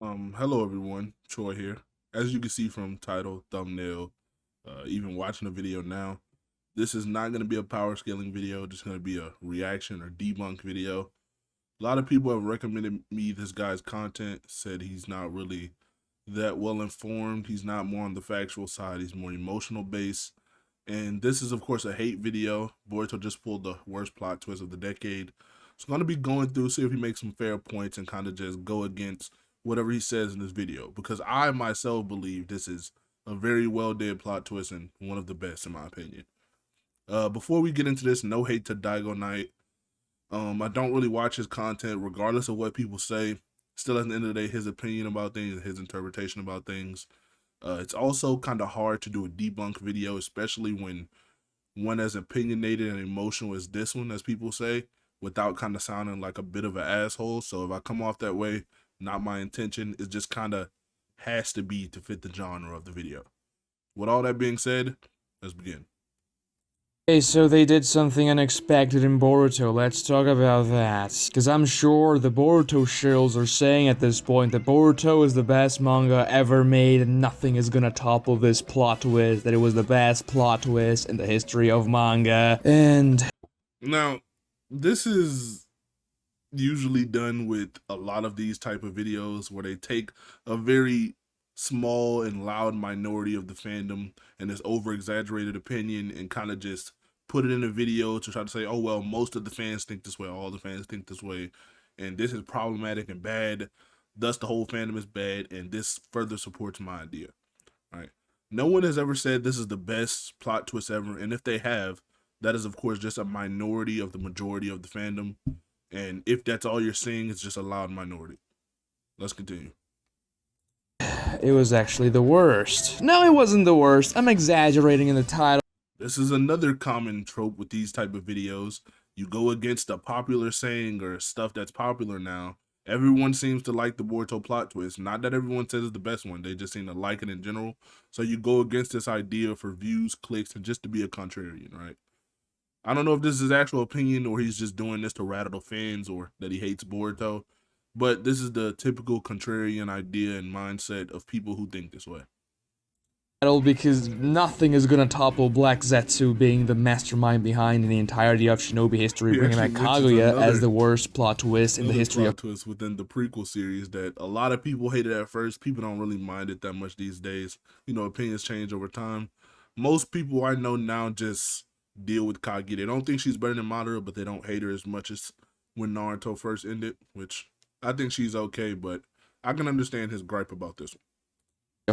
Hello everyone, Troy here. As you can see from title, thumbnail, even watching the video now, this is not going to be a power scaling video, just going to be a reaction or debunk video. A lot of people have recommended me this guy's content, said he's not really that well informed, he's not more on the factual side, he's more emotional based. And this is of course a hate video. Boruto just pulled the worst plot twist of the decade. So I'm going to be going through, see if he makes some fair points and kind of just go against whatever he says in this video, because I myself believe this is a very well did plot twist and one of the best in my opinion. Before we get into this, no hate to dygoknight. I don't really watch his content regardless of what people say. Still, at the end of the day, his opinion about things, his interpretation about things. It's also kind of hard to do a debunk video, especially when one as opinionated and emotional as this one, as people say, without kind of sounding like a bit of an asshole. So if I come off that way, not my intention. It just kind of has to be to fit the genre of the video. With all that being said, let's begin. Okay, so they did something unexpected in Boruto. Let's talk about that. Because I'm sure the Boruto shills are saying at this point that Boruto is the best manga ever made and nothing is gonna topple this plot twist, that it was the best plot twist in the history of manga. And now, this is usually done with a lot of these type of videos where they take a very small and loud minority of the fandom and this over exaggerated opinion and kind of just put it in a video to try to say, oh well, most of the fans think this way, all the fans think this way, and this is problematic and bad, thus the whole fandom is bad, and this further supports my idea. All right, no one has ever said this is the best plot twist ever, and if they have, that is of course just a minority of the majority of the fandom. And if that's all you're seeing, it's just a loud minority. Let's continue. it was actually the worst. No, it wasn't the worst. I'm exaggerating in the title. This is another common trope with these type of videos. You go against a popular saying or stuff that's popular now. Everyone seems to like the Boruto plot twist. Not that everyone says it's the best one. They just seem to like it in general. So you go against this idea for views, clicks, and just to be a contrarian, right? I don't know if this is his actual opinion or he's just doing this to rattle the fans or that he hates Boruto, but this is the typical contrarian idea and mindset of people who think this way. Because nothing is gonna topple Black Zetsu being the mastermind behind the entirety of Shinobi history, bringing back Kaguya as the worst plot twist in the history of twist within the prequel series that a lot of people hated at first. People don't really mind it that much these days. You know, opinions change over time. Most people I know now just deal with Kaguya. They don't think she's better than Madara, but they don't hate her as much as when Naruto first ended, which I think she's okay, but I can understand his gripe about this one.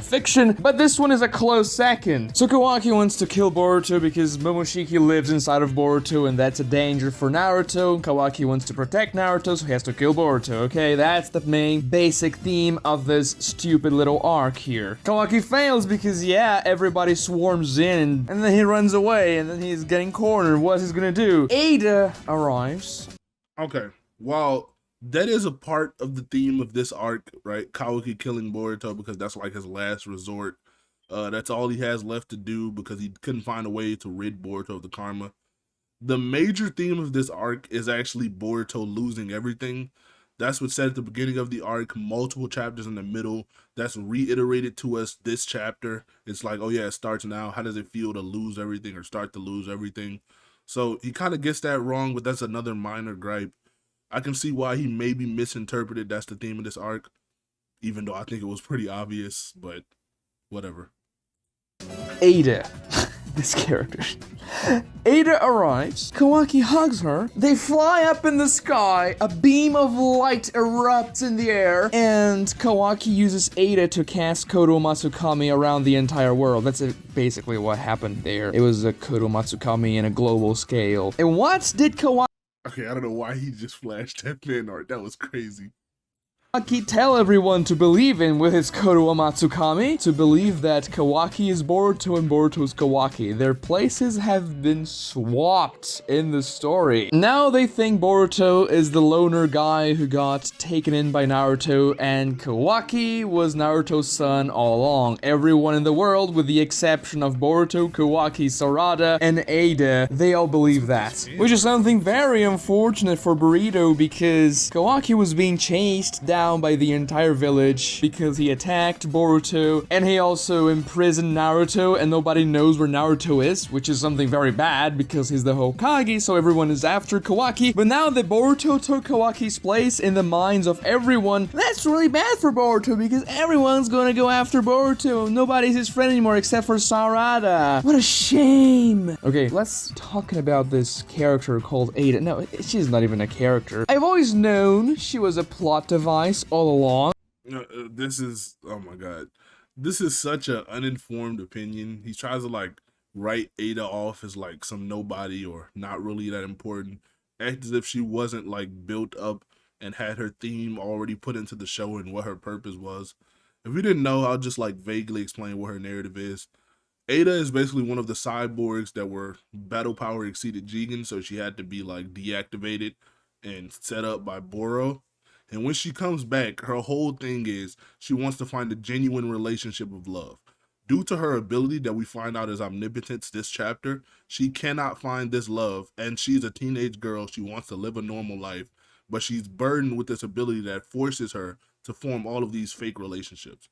Fiction, but this one is a close second. So Kawaki wants to kill Boruto because Momoshiki lives inside of Boruto and that's a danger for Naruto. Kawaki wants to protect Naruto, so he has to kill Boruto, okay? That's the main basic theme of this stupid little arc here. Kawaki fails because, yeah, everybody swarms in and then he runs away and then he's getting cornered. What's he gonna do? Ada arrives. Okay, well, that is a part of the theme of this arc, right? Kawaki killing Boruto because that's like his last resort. That's all he has left to do because he couldn't find a way to rid Boruto of the karma. The major theme of this arc is actually Boruto losing everything. That's what's said at the beginning of the arc, multiple chapters in the middle. That's reiterated to us this chapter. It's like, oh yeah, it starts now. How does it feel to lose everything or start to lose everything? So he kind of gets that wrong, but that's another minor gripe. I can see why he maybe misinterpreted that's the theme of this arc, even though I think it was pretty obvious, but whatever. Ada. This character. Ada arrives, Kawaki hugs her, they fly up in the sky, a beam of light erupts in the air, and Kawaki uses Ada to cast Kodo Matsukami around the entire world. That's basically what happened there. It was a Kodo Matsukami in a global scale. And what did Kawaki Okay, I don't know why he just flashed that fan art. That was crazy. tell everyone to believe in with his Kodo Matsukami? To believe that Kawaki is Boruto and Boruto is Kawaki. Their places have been swapped in the story. Now they think Boruto is the loner guy who got taken in by Naruto, and Kawaki was Naruto's son all along. Everyone in the world, with the exception of Boruto, Kawaki, Sarada, and Ada, they all believe that. Which is something very unfortunate for Boruto because Kawaki was being chased down down by the entire village because he attacked Boruto, and he also imprisoned Naruto, and nobody knows where Naruto is, which is something very bad because he's the Hokage, so everyone is after Kawaki. But now that Boruto took Kawaki's place in the minds of everyone, that's really bad for Boruto because everyone's gonna go after Boruto. Nobody's his friend anymore except for Sarada. What a shame. Okay, let's talk about this character called Ada. No, she's not even a character. I've always known she was a plot device all along. This is, oh my god, this is such an uninformed opinion. He tries to like write Ada off as like some nobody or not really that important, act as if she wasn't like built up and had her theme already put into the show and what her purpose was. If you didn't know, I'll just like vaguely explain what her narrative is. Ada is basically one of the cyborgs that were battle power exceeded Jigen, so she had to be like deactivated and set up by Boro. And when she comes back, her whole thing is she wants to find a genuine relationship of love. Due to her ability that we find out is omnipotence this chapter, she cannot find this love, and she's a teenage girl. She wants to live a normal life, but she's burdened with this ability that forces her to form all of these fake relationships.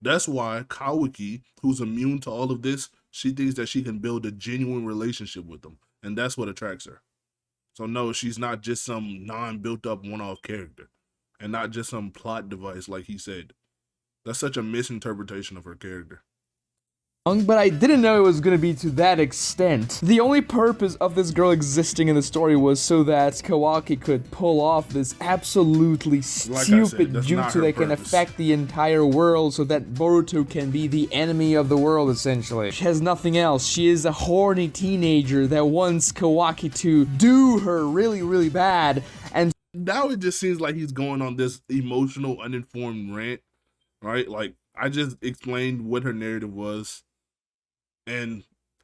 That's why Kawaki, who's immune to all of this, she thinks that she can build a genuine relationship with them, and that's what attracts her. So no, she's not just some non-built up one-off character, and not just some plot device like he said. That's such a misinterpretation of her character. But I didn't know it was gonna be to that extent. The only purpose of this girl existing in the story was so that Kawaki could pull off this absolutely stupid jutsu that can affect the entire world so that Boruto can be the enemy of the world, essentially. She has nothing else. She is a horny teenager that wants Kawaki to do her really, really bad, and now it just seems like he's going on this emotional, uninformed rant, right? Like, I just explained what her narrative was. And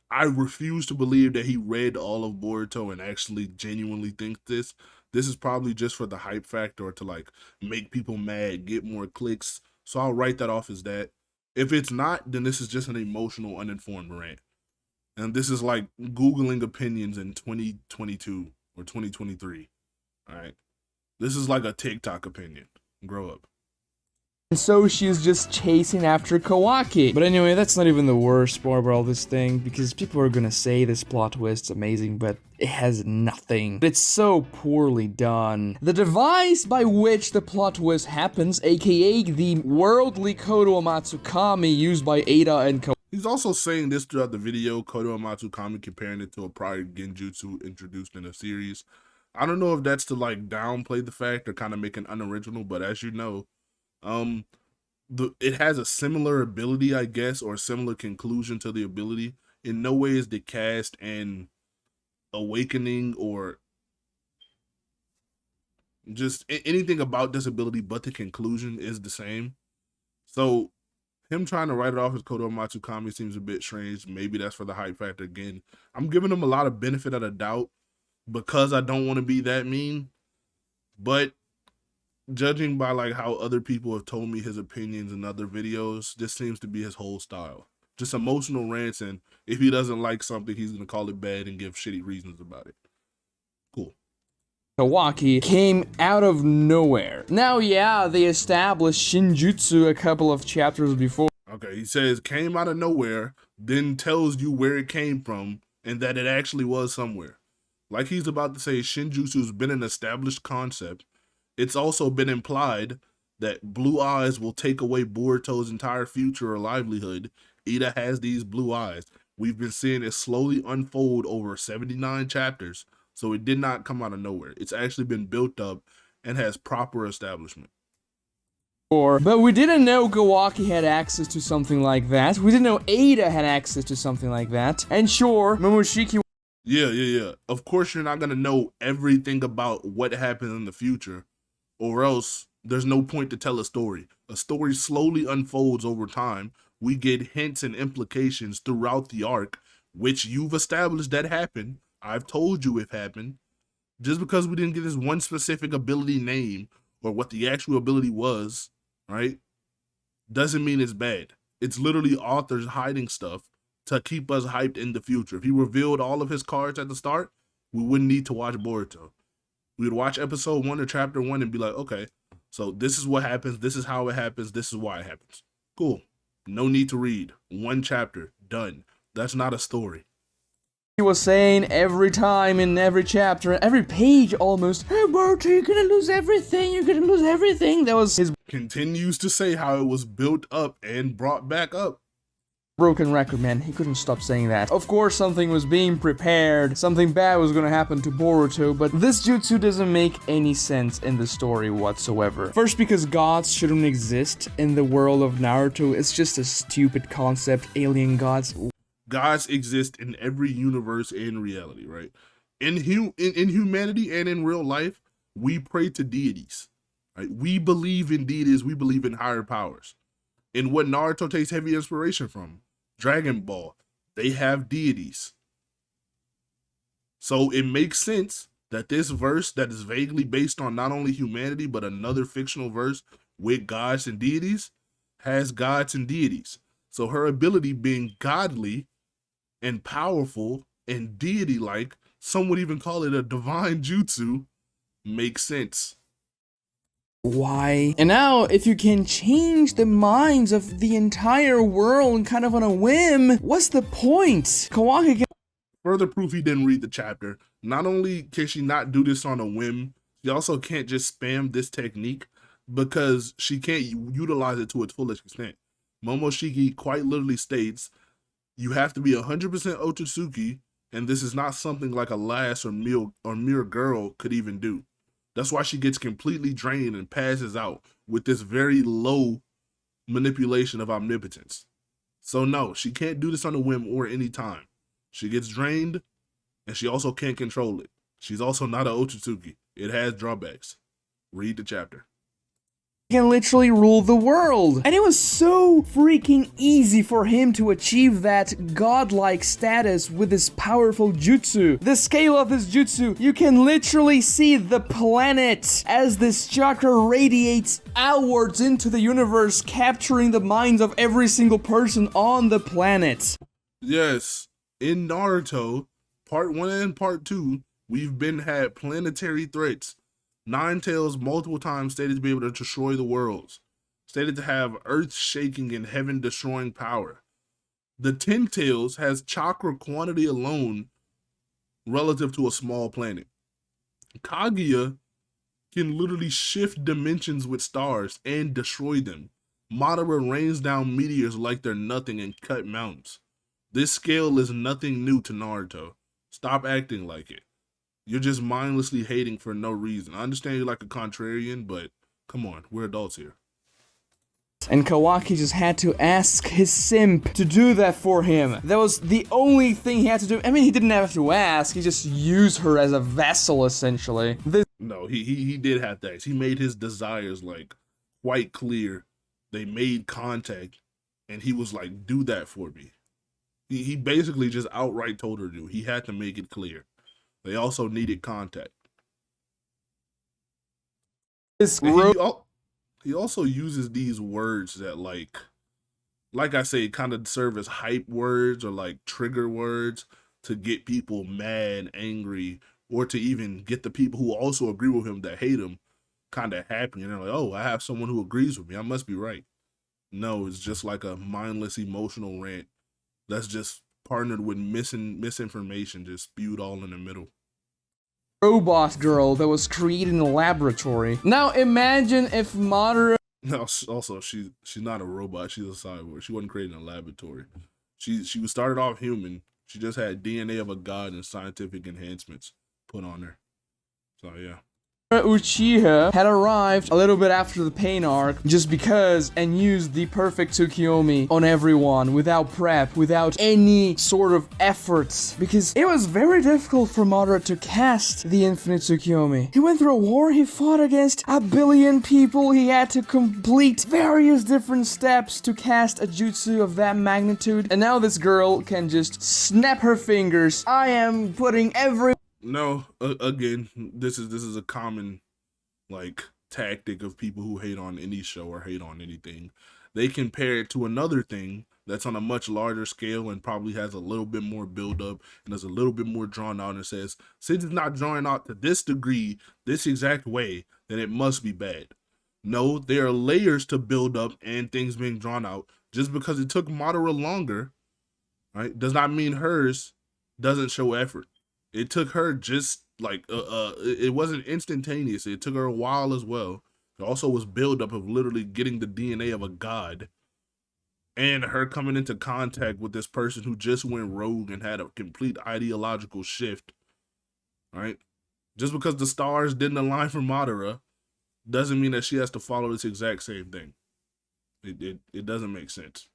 I refuse to believe that he read all of Boruto and actually genuinely thinks this. This is probably just for the hype factor or to like make people mad, get more clicks. So I'll write that off as that. If it's not, then this is just an emotional, uninformed rant. And this is like Googling opinions in 2022 or 2023. All right. This is like a TikTok opinion. Grow up. so she's just chasing after Kawaki. But anyway, that's not even the worst part about all this thing, because people are gonna say this plot twist's amazing, but it has nothing. It's so poorly done. The device by which the plot twist happens, aka the worldly Kodo Matsukami used by Ada and Kawaki. He's also saying this throughout the video, Kodo Matsukami, comparing it to a prior genjutsu introduced in a series. I don't know if that's to like downplay the fact or kind of make it unoriginal, but as you know, it has a similar ability, I guess, or a similar conclusion to the ability. In no way is the cast and awakening or just anything about this ability but the conclusion is the same. So him trying to write it off as Kodo Matsukami seems a bit strange. Maybe that's for the hype factor again. I'm giving him a lot of benefit of the doubt because I don't want to be that mean, but judging by like how other people have told me his opinions in other videos, this seems to be his whole style. Just emotional rants, and if he doesn't like something, he's gonna call it bad and give shitty reasons about it. Cool. Kawaki came out of nowhere. Now, yeah, they established Shinjutsu a couple of chapters before. Okay, he says came out of nowhere, then tells you where it came from and that it actually was somewhere. Like he's about to say Shinjutsu's been an established concept. It's also been implied that blue eyes will take away Boruto's entire future or livelihood. Ida has these blue eyes. We've been seeing it slowly unfold over 79 chapters, so it did not come out of nowhere. It's actually been built up and has proper establishment. But we didn't know Kawaki had access to something like that. We didn't know Ada had access to something like that. And sure, Momoshiki... Yeah. Of course you're not going to know everything about what happens in the future, or else there's no point to tell a story. A story slowly unfolds over time. We get hints and implications throughout the arc, which you've established that happened. I've told you it happened. Just because we didn't get this one specific ability name or what the actual ability was, right, doesn't mean it's bad. It's literally authors hiding stuff to keep us hyped in the future. If he revealed all of his cards at the start, we wouldn't need to watch Boruto. We would watch episode 1 or chapter 1 and be like, okay, So this is what happens. This is how it happens. This is why it happens. Cool. No need to read. One chapter. Done. That's not a story. He was saying every time in every chapter, every page almost, "Hey Boruto, you're gonna lose everything, you're gonna lose everything." That was his Continues to say how it was built up and brought back up. broken record, man. He couldn't stop saying that. Of course, something was being prepared, something bad was gonna happen to Boruto, but this jutsu doesn't make any sense in the story whatsoever. First, because gods shouldn't exist in the world of Naruto. It's just a stupid concept, alien gods. Gods exist in every universe and reality, right? In humanity and in real life, we pray to deities, right? We believe in deities, we believe in higher powers. And what Naruto takes heavy inspiration from, Dragon Ball, they have deities. So it makes sense that this verse that is vaguely based on not only humanity, but another fictional verse with gods and deities, has gods and deities. So her ability being godly and powerful and deity-like, some would even call it a divine jutsu, makes sense. Why? And now, if you can change the minds of the entire world kind of on a whim, what's the point? Kawaki can— Further proof he didn't read the chapter. Not only can she not do this on a whim, she also can't just spam this technique because she can't utilize it to its fullest extent. Momoshiki quite literally states, you have to be 100% Otsutsuki, and this is not something like a lass or mere girl could even do. That's why she gets completely drained and passes out with this very low manipulation of omnipotence. So no, she can't do this on a whim or any time. She gets drained, and she also can't control it. She's also not an Otsutsuki. It has drawbacks. Read the chapter. can literally rule the world. And it was so freaking easy for him to achieve that godlike status with his powerful jutsu. The scale of his jutsu, you can literally see the planet as this chakra radiates outwards into the universe, capturing the minds of every single person on the planet. Yes, in Naruto, part 1 and part 2, we've had planetary threats. Nine Tails multiple times stated to be able to destroy the worlds, stated to have earth-shaking and heaven-destroying power. The 10 Tails has chakra quantity alone relative to a small planet. Kaguya can literally shift dimensions with stars and destroy them. Madara rains down meteors like they're nothing and cut mountains. This scale is nothing new to Naruto. Stop acting like it. You're just mindlessly hating for no reason. I understand you're like a contrarian, but come on, we're adults here. And Kawaki just had to ask his simp to do that for him. That was the only thing he had to do. I mean, he didn't have to ask. He just used her as a vessel, essentially. No, he did have to ask. He made his desires, like, quite clear. They made contact, and he was like, do that for me. He basically just outright told her to. He had to make it clear. They also needed contact. He also uses these words that, like I say, kind of serve as hype words or like trigger words to get people mad, angry, or to even get the people who also agree with him that hate him kind of happy. And they're like, oh, I have someone who agrees with me. I must be right. No, it's just like a mindless emotional rant that's just partnered with misinformation, just spewed all in the middle. Robot girl that was created in a laboratory. Now imagine if Madara— No, also she's not a robot. She's a cyborg. She wasn't created in a laboratory. She was started off human. She just had DNA of a god and scientific enhancements put on her. So yeah. Uchiha had arrived a little bit after the pain arc just because, and used the perfect Tsukiyomi on everyone without prep, without any sort of efforts, because it was very difficult for Madara to cast the infinite Tsukiyomi. He went through a war, he fought against a billion people, he had to complete various different steps to cast a jutsu of that magnitude, and now this girl can just snap her fingers. I am putting every— No, again, this is a common, like, tactic of people who hate on any show or hate on anything. They compare it to another thing that's on a much larger scale and probably has a little bit more build up and is a little bit more drawn out and says, since it's not drawn out to this degree, this exact way, then it must be bad. No, there are layers to build up and things being drawn out. Just because it took Madara longer, right, does not mean hers doesn't show effort. It took her just like it wasn't instantaneous. It took her a while as well. It also was build up of literally getting the DNA of a god, and her coming into contact with this person who just went rogue and had a complete ideological shift. Right? Just because the stars didn't align for Madara doesn't mean that she has to follow this exact same thing. It doesn't make sense.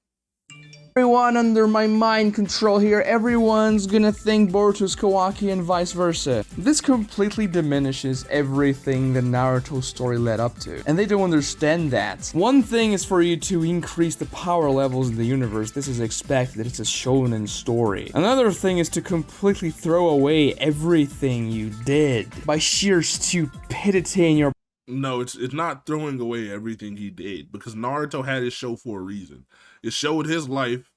Everyone under my mind control here, everyone's gonna think Boruto's Kawaki and vice versa. This completely diminishes everything the Naruto story led up to, and they don't understand that. One thing is for you to increase the power levels in the universe, this is expected, it's a shonen story. Another thing is to completely throw away everything you did by sheer stupidity in your. No, it's not throwing away everything he did, because Naruto had his show for a reason. It showed his life,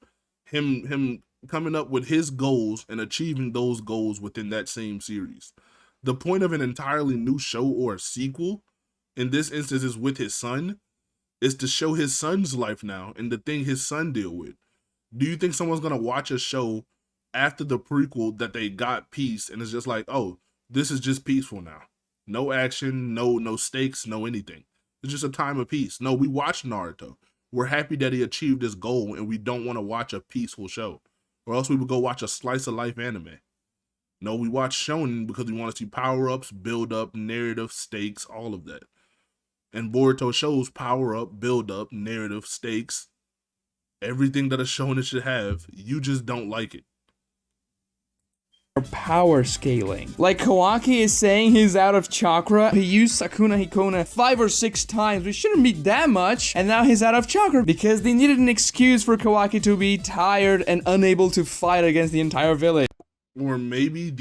him coming up with his goals and achieving those goals within that same series. The point of an entirely new show or a sequel, in this instance is with his son, is to show his son's life now and the thing his son deal with. Do you think someone's gonna watch a show after the prequel that they got peace and it's just like, oh, this is just peaceful now? No action, no stakes, no anything. It's just a time of peace. No, we watched Naruto. We're happy that he achieved his goal and we don't want to watch a peaceful show. Or else we would go watch a slice of life anime. No, we watch shonen because we want to see power-ups, build up, narrative, stakes, all of that. And Boruto shows power-up, build up, narrative, stakes, everything that a shonen should have. You just don't like it. Power scaling. Like Kawaki is saying he's out of chakra. He used Sakuna Hikona 5 or 6 times, which shouldn't be that much, and now he's out of chakra because they needed an excuse for Kawaki to be tired and unable to fight against the entire village. Or maybe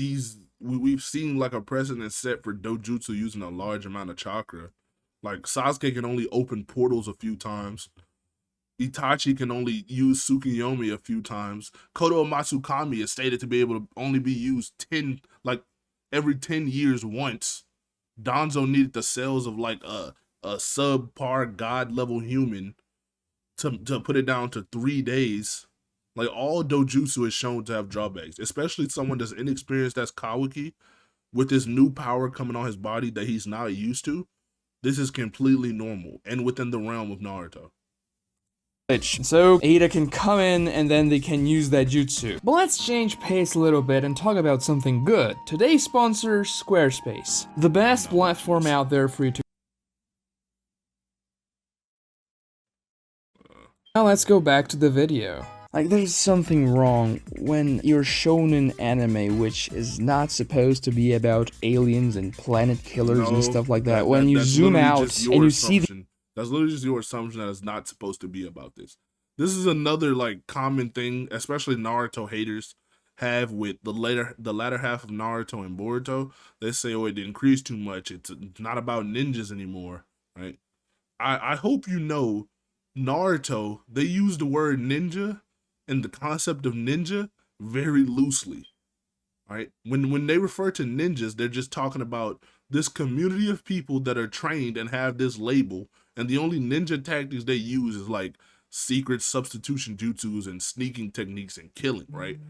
we've seen like a precedent set for dojutsu using a large amount of chakra. Like Sasuke can only open portals a few times. Itachi can only use Tsukuyomi a few times. Kodo Matsukami is stated to be able to only be used every 10 years once. Danzo needed the cells of like a subpar god level human to put it down to 3 days. Like all dojutsu is shown to have drawbacks, especially someone that's inexperienced as Kawaki with this new power coming on his body that he's not used to. This is completely normal and within the realm of Naruto. So Ada can come in and then they can use that jutsu. But let's change pace a little bit and talk about something good. Today's sponsor, Squarespace. The best platform out there for you to. Now let's go back to the video. Like, there's something wrong when you're shown an anime which is not supposed to be about aliens and planet killers and stuff like that. When you zoom out and you see that's literally just your assumption that it's not supposed to be about this. This is another like common thing, especially Naruto haters have with the latter half of Naruto and Boruto. They say, oh, it increased too much. It's not about ninjas anymore, right? I hope you know Naruto, they use the word ninja and the concept of ninja very loosely, right? When they refer to ninjas, they're just talking about this community of people that are trained and have this label, and the only ninja tactics they use is like secret substitution jutsus and sneaking techniques and killing, right?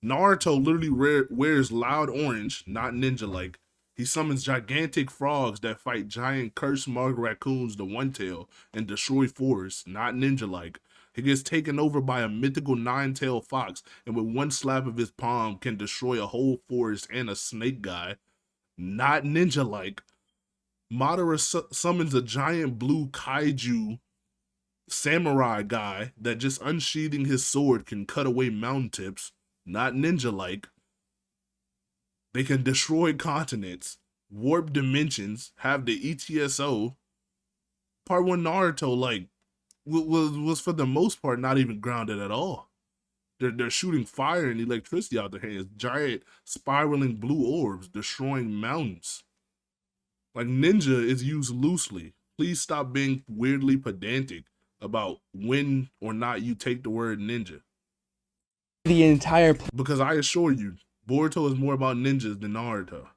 Naruto literally wears loud orange, not ninja-like. He summons gigantic frogs that fight giant curse-marked raccoons to one tail and destroy forests, not ninja-like. He gets taken over by a mythical 9-tailed fox, and with one slap of his palm can destroy a whole forest and a snake guy, not ninja-like. Madara summons a giant blue kaiju samurai guy that just unsheathing his sword can cut away mountain tips, not ninja-like. They can destroy continents, warp dimensions, have the ETSO. Part 1 Naruto, like, was for the most part not even grounded at all. They're shooting fire and electricity out their hands, giant spiraling blue orbs destroying mountains. Like, ninja is used loosely. Please stop being weirdly pedantic about when or not you take the word ninja. the entire Because I assure you, Boruto is more about ninjas than Naruto.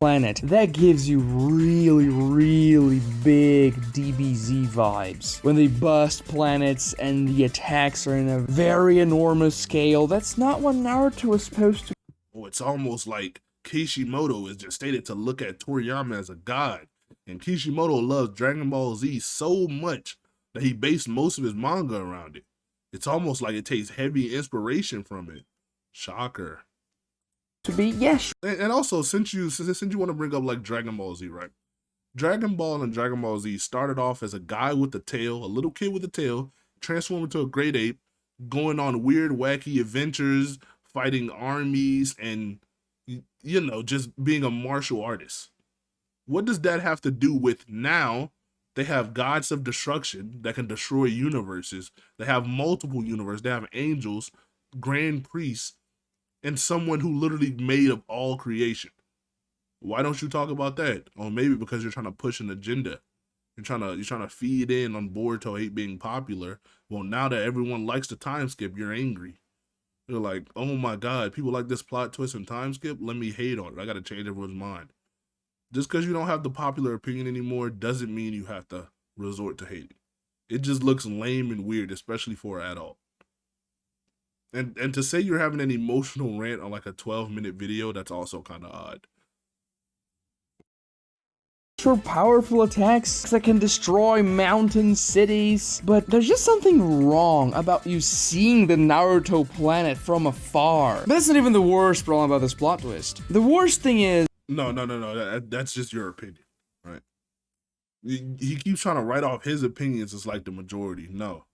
planet. That gives you really, really big DBZ vibes. When they bust planets and the attacks are in a very enormous scale, that's not what Naruto is supposed to. Oh, it's almost like Kishimoto is just stated to look at Toriyama as a god. And Kishimoto loves Dragon Ball Z so much that he based most of his manga around it. It's almost like it takes heavy inspiration from it. Shocker. To be, yes. And also, since you want to bring up like Dragon Ball Z, right? Dragon Ball and Dragon Ball Z started off as a guy with a tail, a little kid with a tail, transformed into a great ape, going on weird, wacky adventures, fighting armies, and, you know, just being a martial artist. What does that have to do with now? They have gods of destruction that can destroy universes. They have multiple universes. They have angels, grand priests, and someone who literally made of all creation. Why don't you talk about that? Or maybe because you're trying to push an agenda. You're trying to feed in on Boruto 8 being popular. Well, now that everyone likes the time skip, you're angry. You're like, oh my God, people like this plot twist and time skip. Let me hate on it. I got to change everyone's mind. Just because you don't have the popular opinion anymore doesn't mean you have to resort to hating. It just looks lame and weird, especially for an adult. And to say you're having an emotional rant on like a 12-minute video, that's also kind of odd. For powerful attacks that can destroy mountain cities, but there's just something wrong about you seeing the Naruto planet from afar. But that's not even the worst problem about this plot twist. The worst thing is... No. That's just your opinion, right? He keeps trying to write off his opinions as like the majority. No.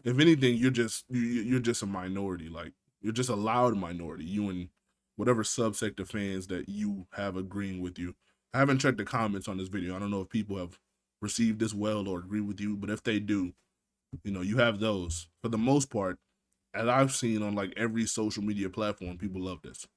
If anything, you're just a minority. Like, you're just a loud minority. You and whatever subsect of fans that you have agreeing with you. I haven't checked the comments on this video. I don't know if people have received this well or agree with you, but if they do, you know, you have those. For the most part, as I've seen on like every social media platform, people love this.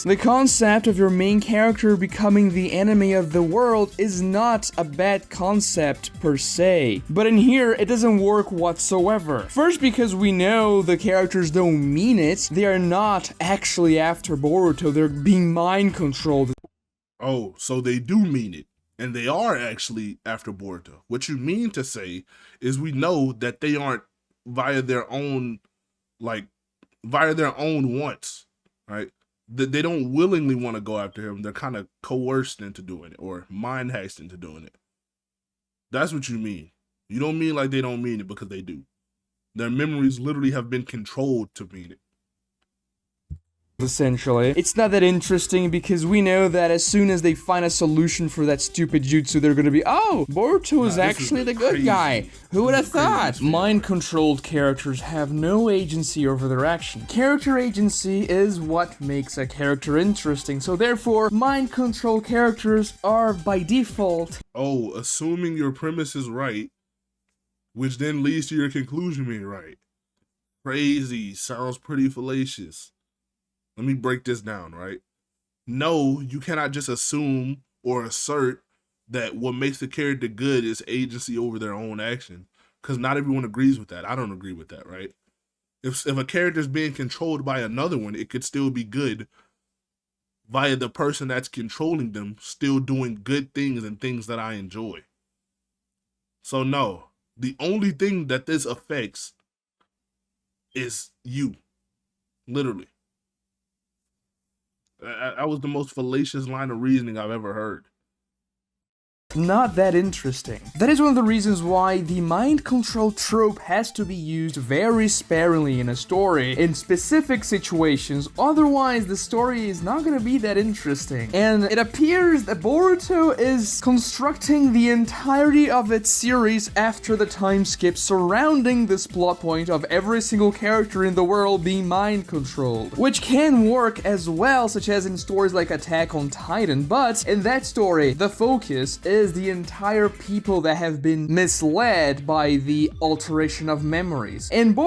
The concept of your main character becoming the enemy of the world is not a bad concept per se, but in here it doesn't work whatsoever. First, because we know the characters don't mean it. They are not actually after Boruto, they're being mind controlled. Oh, so they do mean it, and they are actually after Boruto. What you mean to say is we know that they aren't via their own wants, right? They don't willingly want to go after him. They're kind of coerced into doing it or mind hacked into doing it. That's what you mean. You don't mean like they don't mean it, because they do. Their memories literally have been controlled to mean it. Essentially. It's not that interesting because we know that as soon as they find a solution for that stupid jutsu, they're gonna be, oh, Boruto is actually the good guy. Who would have thought? Mind-controlled characters have no agency over their action. Character agency is what makes a character interesting, so therefore, mind-controlled characters are, by default... Oh, assuming your premise is right, which then leads to your conclusion being right. Crazy. Sounds pretty fallacious. Let me break this down, right? No, you cannot just assume or assert that what makes the character good is agency over their own action, because not everyone agrees with that. I don't agree with that, right? If a character is being controlled by another one, it could still be good via the person that's controlling them still doing good things and things that I enjoy. So no, the only thing that this affects is you, literally. That was the most fallacious line of reasoning I've ever heard. Not that interesting. That is one of the reasons why the mind control trope has to be used very sparingly in a story, in specific situations, otherwise the story is not gonna be that interesting. And it appears that Boruto is constructing the entirety of its series after the time skip surrounding this plot point of every single character in the world being mind controlled, which can work as well, such as in stories like Attack on Titan, but in that story, the focus is the entire people that have been misled by the alteration of memories. And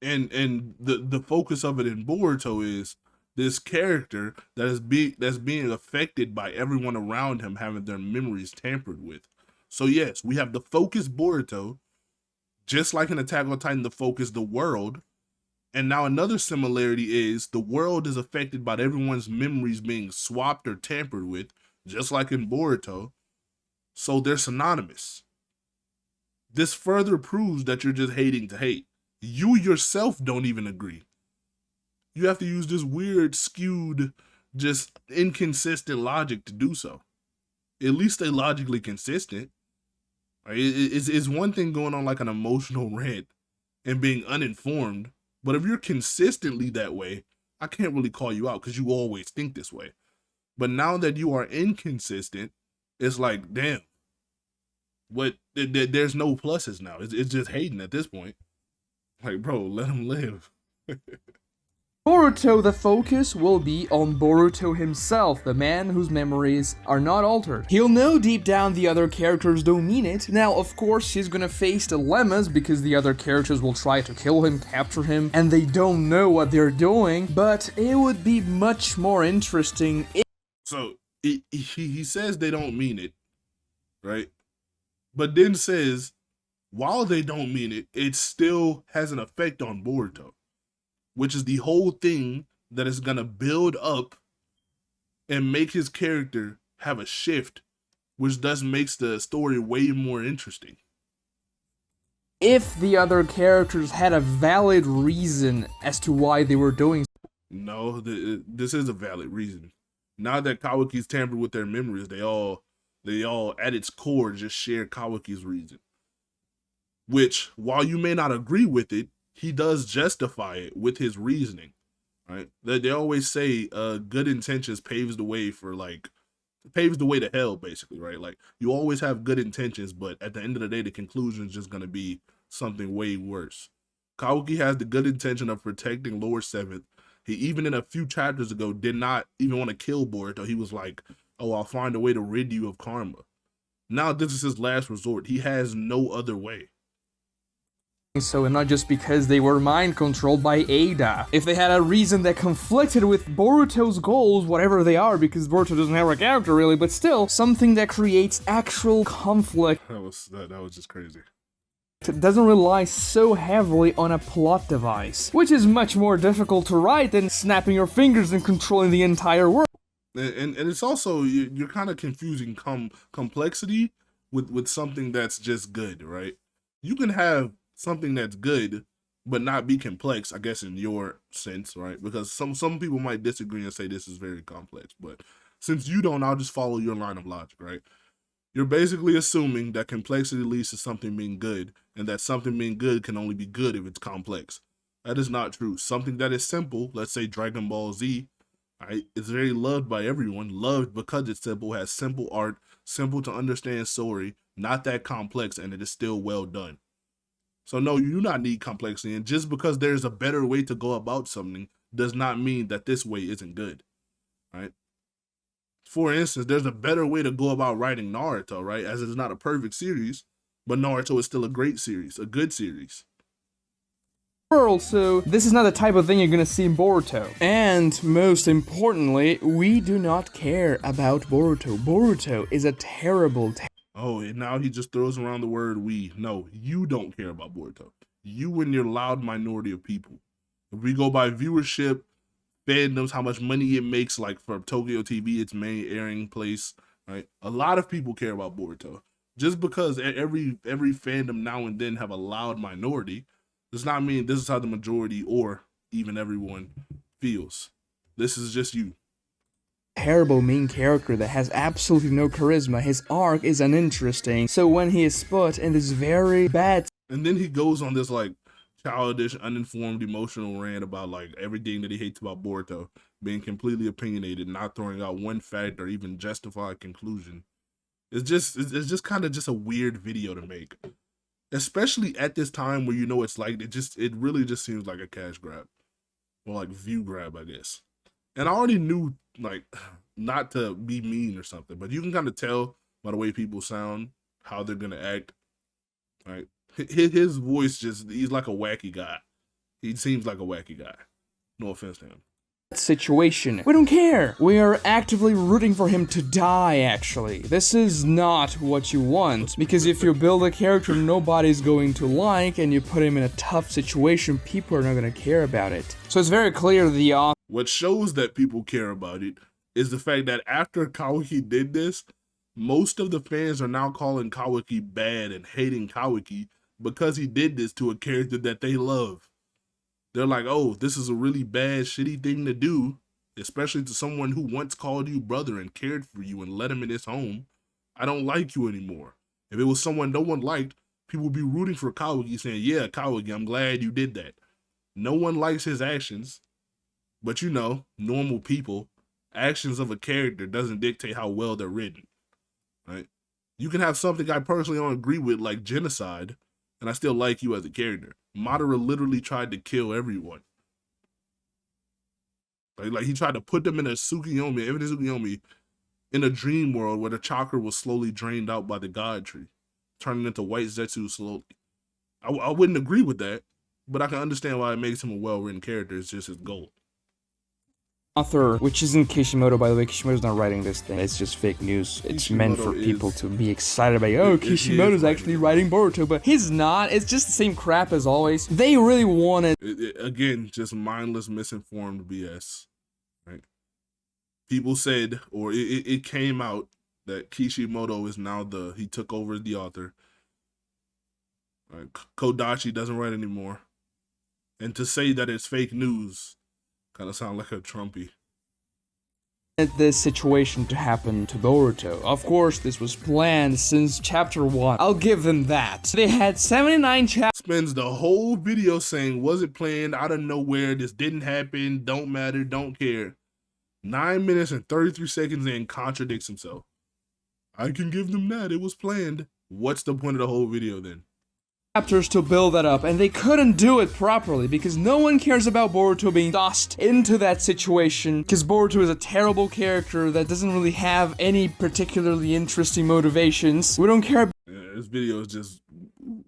the focus of it in Boruto is this character that's being affected by everyone around him having their memories tampered with. So yes, we have the focus Boruto, just like in Attack on Titan, the focus the world, And now another similarity is the world is affected by everyone's memories being swapped or tampered with, just like in Boruto. So they're synonymous. This further proves that you're just hating to hate. You yourself don't even agree. You have to use this weird, skewed, just inconsistent logic to do so. At least stay logically consistent. Right? It's one thing going on like an emotional rant and being uninformed, but if you're consistently that way, I can't really call you out because you always think this way. But now that you are inconsistent, it's like, damn, there's no pluses now. It's just hating at this point. Like, bro, let him live. Boruto, the focus will be on Boruto himself, the man whose memories are not altered. He'll know deep down the other characters don't mean it. Now, of course, he's gonna face dilemmas because the other characters will try to kill him, capture him, and they don't know what they're doing, but it would be much more interesting if— So, he says they don't mean it, right? But then says, while they don't mean it, it still has an effect on Boruto, which is the whole thing that is going to build up and make his character have a shift, which thus makes the story way more interesting. if the other characters had a valid reason as to why they were doing so. No, this is a valid reason. Now that Kawaki's tampered with their memories, they all at its core just share Kawaki's reason. Which, while you may not agree with it, he does justify it with his reasoning, right? They always say good intentions paves the way to hell, basically, right? Like, you always have good intentions, but at the end of the day, the conclusion is just going to be something way worse. Kawaki has the good intention of protecting Lord 7th. He, even in a few chapters ago, did not even want to kill Boruto. He was like, oh, I'll find a way to rid you of karma. Now this is his last resort. He has no other way. So, and not just because they were mind controlled by Ada. If they had a reason that conflicted with Boruto's goals, whatever they are, because Boruto doesn't have a character really, but still, something that creates actual conflict. That was just crazy. It doesn't rely so heavily on a plot device, which is much more difficult to write than snapping your fingers and controlling the entire world. And it's also, you're kind of confusing complexity with something that's just good, right? You can have something that's good, but not be complex, I guess, in your sense, right? Because some people might disagree and say this is very complex, but since you don't, I'll just follow your line of logic, right? You're basically assuming that complexity leads to something being good, and that something being good can only be good if it's complex. That is not true. Something that is simple, let's say Dragon Ball Z, right, is very loved by everyone, loved because it's simple, has simple art, simple to understand story, not that complex, and it is still well done. So no, you do not need complexity, and just because there's a better way to go about something does not mean that this way isn't good, right? For instance, there's a better way to go about writing Naruto, right? As it's not a perfect series, but Naruto is still a great series, a good series. So this is not the type of thing you're gonna see in Boruto. And most importantly, we do not care about Boruto. Boruto is a terrible Oh, and now he just throws around the word we. No, you don't care about Boruto. You and your loud minority of people. If we go by viewership, fandoms, how much money it makes, like for Tokyo TV, its main airing place, right? A lot of people care about Boruto. Just because every fandom now and then have a loud minority does not mean this is how the majority or even everyone feels. This is just you. terrible main character that has absolutely no charisma. His arc is uninteresting. So when he is put in this very bad— And then he goes on this like childish, uninformed, emotional rant about like everything that he hates about Boruto, being completely opinionated, not throwing out one fact or even justified conclusion. It's just kind of just a weird video to make, especially at this time where, you know, it's like it really just seems like a cash grab or like view grab, I guess. And I already knew, like, not to be mean or something, but you can kind of tell by the way people sound how they're gonna act. Right? His voice he's like a wacky guy. He seems like a wacky guy. No offense to him. situation. We don't care. We are actively rooting for him to die, actually. This is not what you want, because if you build a character nobody's going to like and you put him in a tough situation, people are not going to care about it. So it's very clear the author. What shows that people care about it is the fact that after Kawaki did this, most of the fans are now calling Kawaki bad and hating Kawaki because he did this to a character that they love. They're like, oh, this is a really bad, shitty thing to do, especially to someone who once called you brother and cared for you and let him in his home. I don't like you anymore. If it was someone no one liked, people would be rooting for Kawaki, saying, yeah, Kawaki, I'm glad you did that. No one likes his actions, but you know, normal people, actions of a character doesn't dictate how well they're written, right? You can have something I personally don't agree with, like genocide, and I still like you as a character. Madara literally tried to kill everyone. Like he tried to put them in a Tsukuyomi, Infinite Tsukuyomi, in a dream world where the chakra was slowly drained out by the God Tree, turning into white Zetsu slowly. I wouldn't agree with that, but I can understand why it makes him a well-written character. It's just his goal. Author, which isn't Kishimoto, by the way. Kishimoto's not writing this thing. It's just fake news. It's meant for people to be excited about, oh, Kishimoto's actually writing Boruto, but he's not. It's just the same crap as always. They really wanted... Again, just mindless, misinformed BS, right? People said, or it came out that Kishimoto is now he took over as the author. Right? Kodachi doesn't write anymore. And to say that it's fake news kind of sound like a Trumpy. This situation to happen to Boruto. Of course, this was planned since chapter 1. I'll give them that. They had 79 chapters. Spends the whole video saying, was it planned, out of nowhere, this didn't happen, don't matter, don't care. 9 minutes and 33 seconds in, contradicts himself. I can give them that, it was planned. What's the point of the whole video then? Chapters to build that up, and they couldn't do it properly because no one cares about Boruto being tossed into that situation, because Boruto is a terrible character that doesn't really have any particularly interesting motivations. We don't care. This video is just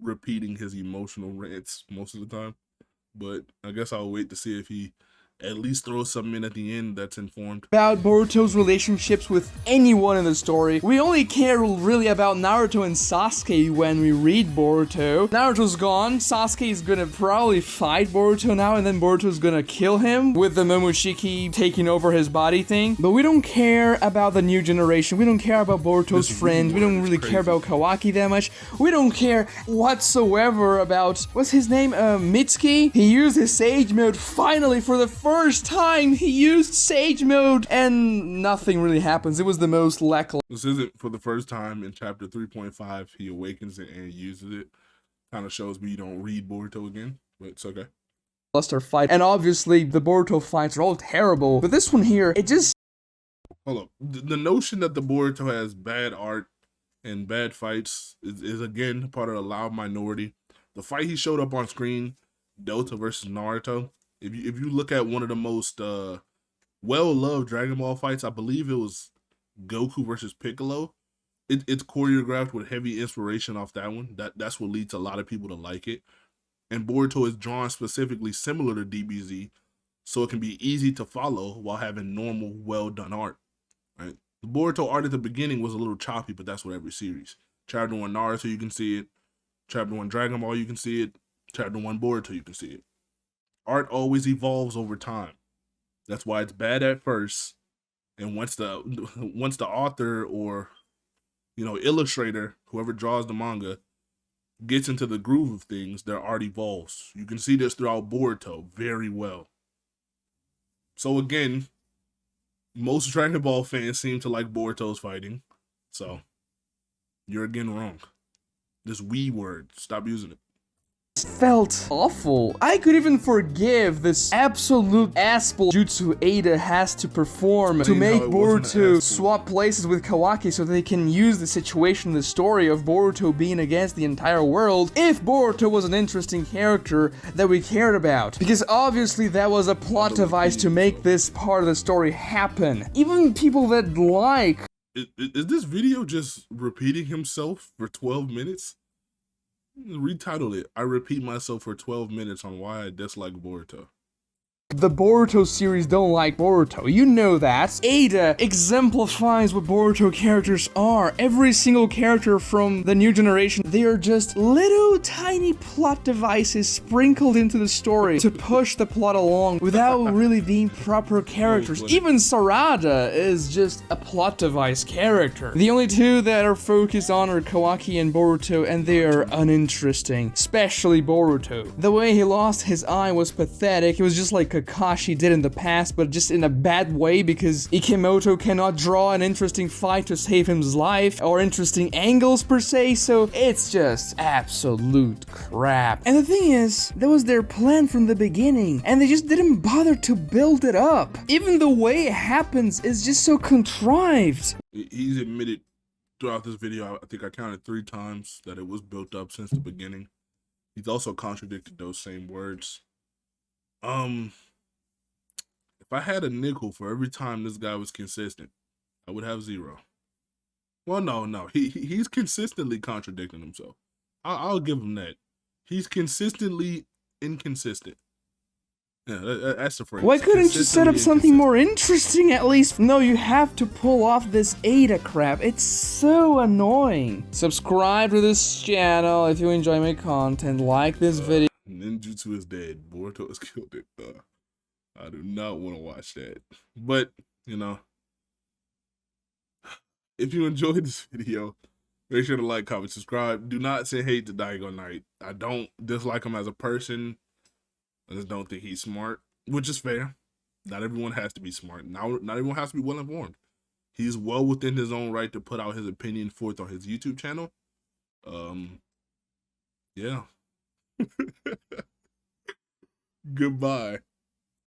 repeating his emotional rants most of the time, but I guess I'll wait to see if he at least throw something in at the end that's informed. About Boruto's relationships with anyone in the story. We only care really about Naruto and Sasuke when we read Boruto. Naruto's gone, Sasuke is gonna probably fight Boruto now, and then Boruto's gonna kill him with the Momoshiki taking over his body thing. But we don't care about the new generation. We don't care about Boruto's friends. We don't really care about Kawaki that much. We don't care whatsoever about, what's his name, Mitsuki? He used his Sage Mode finally for the first time. He used Sage Mode and nothing really happens. It was the most lackluster. This isn't for the first time. In chapter 3.5 he awakens it and uses it. Kind of shows me you don't read Boruto again, but it's okay. Fight, and obviously the Boruto fights are all terrible, but this one here, it just... Hold up. The notion that the Boruto has bad art and bad fights is again part of the loud minority. The fight he showed up on screen, Dota versus Naruto, if you look at one of the most well-loved Dragon Ball fights, I believe it was Goku versus Piccolo. It's choreographed with heavy inspiration off that one. That's what leads a lot of people to like it. And Boruto is drawn specifically similar to DBZ, so it can be easy to follow while having normal, well-done art. Right? The Boruto art at the beginning was a little choppy, but that's with every series. Chapter 1 Naruto, you can see it. Chapter 1 Dragon Ball, you can see it. Chapter 1 Boruto, you can see it. Art always evolves over time. That's why it's bad at first, and once the author or illustrator, whoever draws the manga, gets into the groove of things, their art evolves. You can see this throughout Boruto very well. So again, most Dragon Ball fans seem to like Boruto's fighting, so you're again wrong. This "we" word, stop using it. Felt awful. I could even forgive this absolute asshole jutsu Ada has to perform to make Boruto swap places with Kawaki so they can use the situation, the story of Boruto being against the entire world, if Boruto was an interesting character that we cared about. Because obviously that was a plot device to make this part of the story happen. Even people that like... Is this video just repeating himself for 12 minutes? Retitle it. I repeat myself for 12 minutes on why I dislike Boruto. The Boruto series don't like Boruto, you know that. Ada exemplifies what Boruto characters are. Every single character from the new generation, they are just little tiny plot devices sprinkled into the story to push the plot along without really being proper characters. Even Sarada is just a plot device character. The only two that are focused on are Kawaki and Boruto, and they are uninteresting, especially Boruto. The way he lost his eye was pathetic. It was just like Kakashi did in the past, but just in a bad way because Ikemoto cannot draw an interesting fight to save his life or interesting angles per se, so it's just absolute crap. And the thing is, that was their plan from the beginning, and they just didn't bother to build it up. Even the way it happens is just so contrived. He's admitted throughout this video, I think I counted 3 times, that it was built up since the beginning. He's also contradicted those same words. If I had a nickel for every time this guy was consistent, I would have 0. Well, no, he's consistently contradicting himself. I'll give him that. He's consistently inconsistent. Yeah, that's the phrase. Why couldn't you set up something more interesting at least? No, you have to pull off this Ada crap. It's so annoying. Subscribe to this channel if you enjoy my content. Like this video. Ninjutsu is dead. Boruto has killed it. I do not want to watch that. But, you know, if you enjoyed this video, make sure to like, comment, subscribe. Do not say hate to dygoknight. I don't dislike him as a person. I just don't think he's smart, which is fair. Not everyone has to be smart. Not everyone has to be well informed. He's well within his own right to put out his opinion forth on his YouTube channel. Yeah. Goodbye.